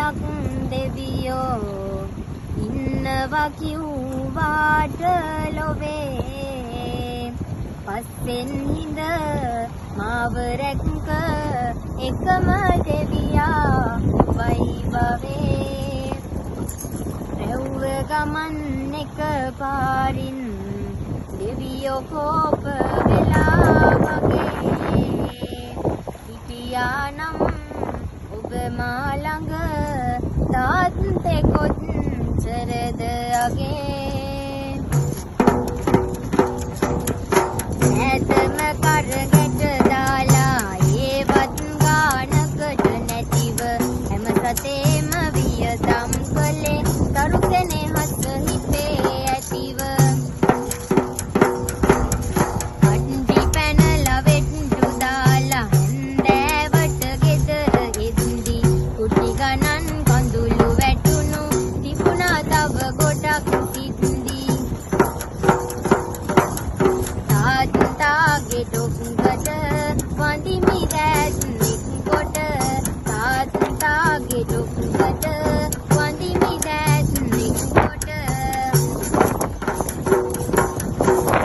ගොඩක් දෙවියෝ ඉන්නවා කිව්වාට ලොවේ පස්සෙන් හිඳ මාව රැක්ක එකම දෙවියා වෛභවේ රැව්ව ගමන් එක පාරින් දෙවියෝ කෝප වෙලා වගේ හිටියානම් ඔබ මා ළඟ තාත්තේ කොච්චරද අගේ නැතම කරගෙට දාලා ඒවත් ගානකට නැතිව හැම සතේම වියදම් කළේ තරු කෙනෙහත් හිතේ ඇතිව අන්ටි පැනලා වෙට්ටු දාලා හැන්දෑවට ගෙදර එද්දි කුටි ගණන් කඳුළු වැටුණු තිබුණා තව ගොඩක් සිද්දි තාත්තාගේ ඩොක්කට වඳි